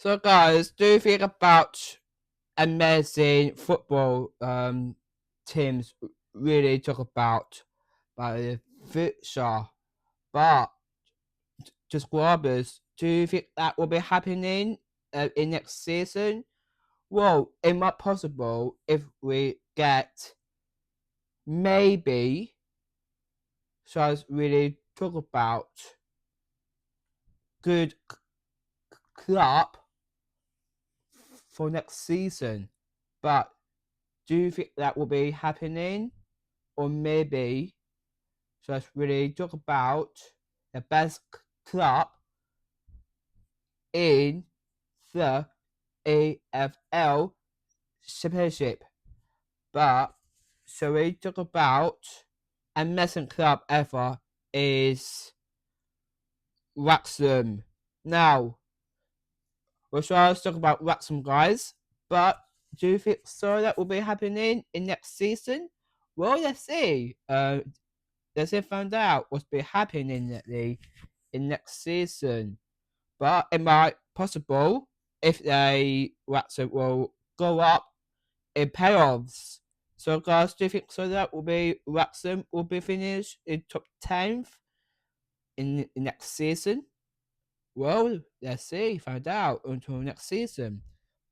So, guys, do you think about amazing football teams really talk about the future? But just grabbers, do you think that will be happening in next season? Well, it might possible if we get maybe should really talk about good club for next season. But do you think that will be happening? Or maybe just really talk about the best club in the AFL Championship. But shall we talk about amazing club ever is Wrexham. Now, we'll try to talk about Wrexham, guys. But do you think so that will be happening in next season? Well, let's see. Let's see find out what's be happening in next season. But it might possible if they Wrexham will go up in playoffs. So guys, do you think so that will be Wrexham will be finished in top 10th in next season? Well, let's see, find out until next season.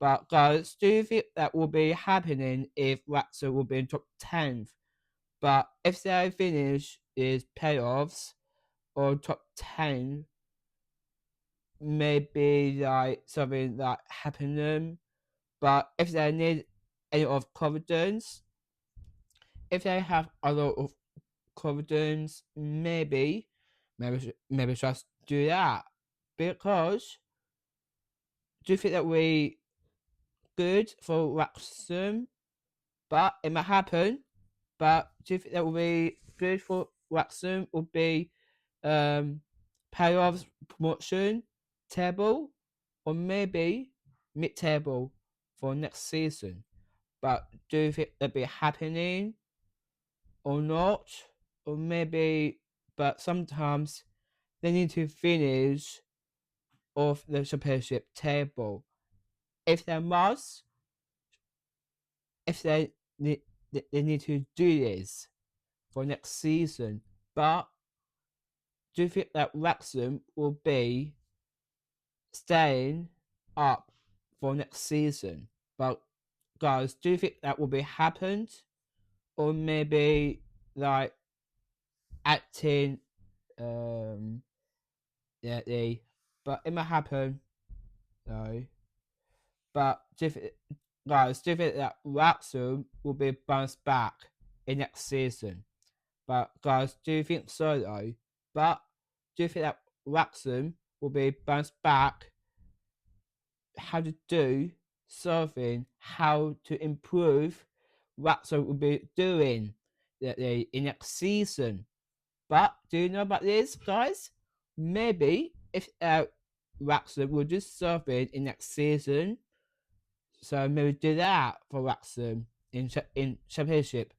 But guys, do you think that will be happening if Wrexham will be in top 10th? But if they finish is playoffs or top 10, maybe like something like happening. But if they need any of confidence, if they have a lot of confidence, maybe just do that. Because do you think that we good for Wrexham? But it might happen. But do you think that will be good for Wrexham? Will be playoffs promotion table or maybe mid table for next season. But do you think that'll be happening or not? Or maybe, but sometimes they need to finish off the championship table. If they must, if they need to do this for next season. But do you think that Wrexham will be staying up for next season? But guys, do you think that will be happened? Or maybe like acting yeah, but it might happen. No. But do you think, guys, do you think that Wrexham will be bounced back in next season? But guys, do you think so though? But do you think that Wrexham will be bounced back? How to do something? How to improve? Wrexham will be doing in next season. But do you know about this, guys? Maybe if Wrexham will do something in next season, so maybe do that for Wrexham in championship.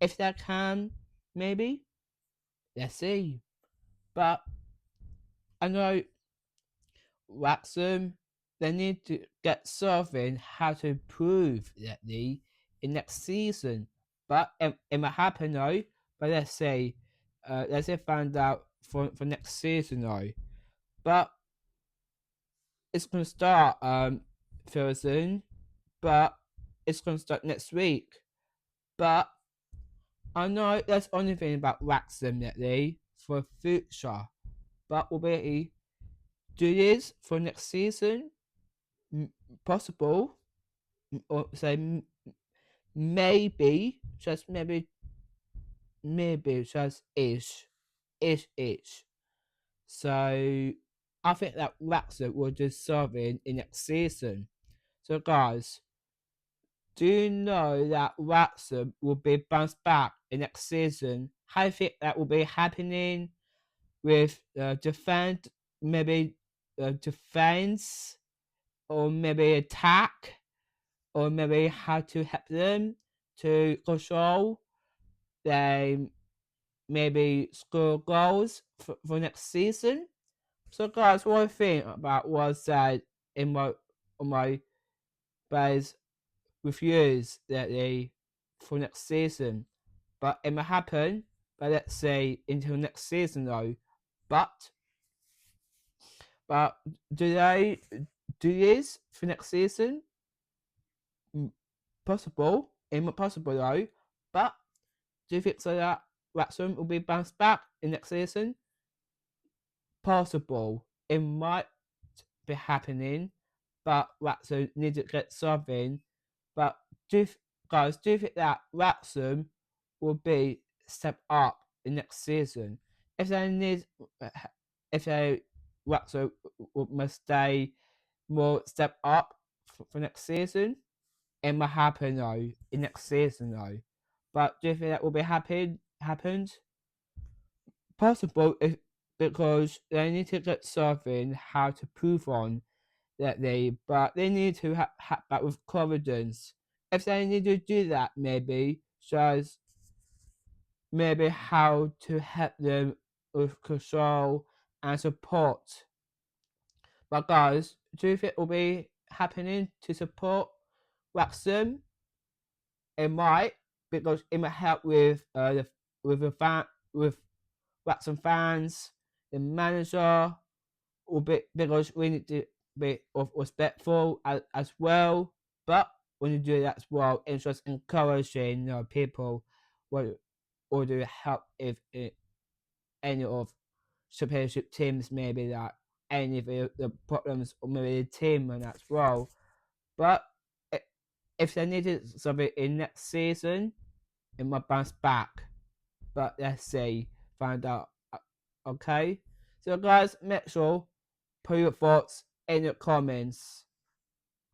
If they can, maybe let's see. But I know Wrexham they need to get something how to improve that in next season. But it might happen though. But let's say find out for next season though. But it's gonna start fairly soon. But it's gonna start next week. But I know that's the only thing about Wrexham lately for future. But will we do this for next season? Possible, or say maybe, just maybe just ish. So I think that Wrexham will do something in next season. So guys, do you know that Wrexham will be bounced back in next season? How do you think that will be happening with defense, maybe defense, or maybe attack, or maybe how to help them to control? They maybe score goals for next season. So guys, one thing about was that in my on my base reviews that they for next season. But it might happen, but let's say until next season though. But but do they do this for next season? Possible. Impossible though. But do you think so that Wrexham will be bounced back in next season? Possible. It might be happening, but Wrexham need to get something. But guys, do you think that Wrexham will be step up in next season? If they need, if they Wrexham must stay more step up for next season, it might happen though in next season though. But do you think that will be happened? Possible if, because they need to get something how to prove on that but they need to have that with confidence. If they need to do that, maybe shows maybe how to help them with control and support. But guys, do you think it will be happening to support Wrexham? It might, because it might help with the fan with Wrexham fans, the manager, will be, because we need to be respectful as well. But when you do that as well, it's just encouraging people what or do help if any of championship teams maybe that any of the problems or maybe the team and as well. But if they needed something in next season, it might bounce back. But let's see, find out. Okay, so guys, make sure put your thoughts in the comments.